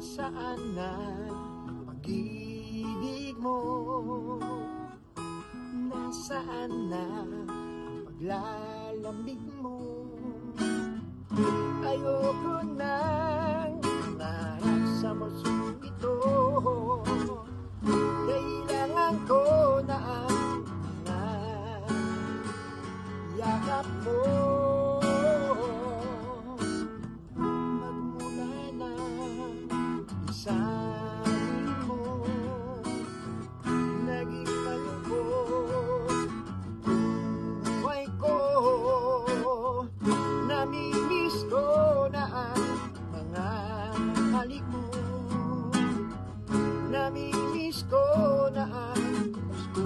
Nasaan na pag-ibig mo? Nasaan na paglalamig mo? Ayoko nang nasa muso ito. Kailangan ko na ang mga yakap mo. Magmula na isanin mo, naging malungkot buhay ko. Namimiss ko na ang mga halik mo. Namimiss ko na ang gusto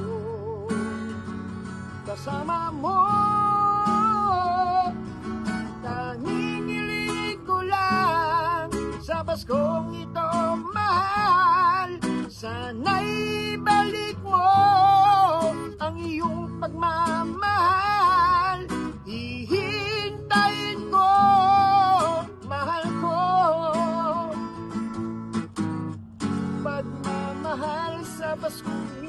kasama mo. Tanging hiling ko lang sa Paskong ito, mahal. Sana'y balik mo ang iyong pagmamahal. Hihintayin ko, mahal ko. Pagmamahal sa Paskong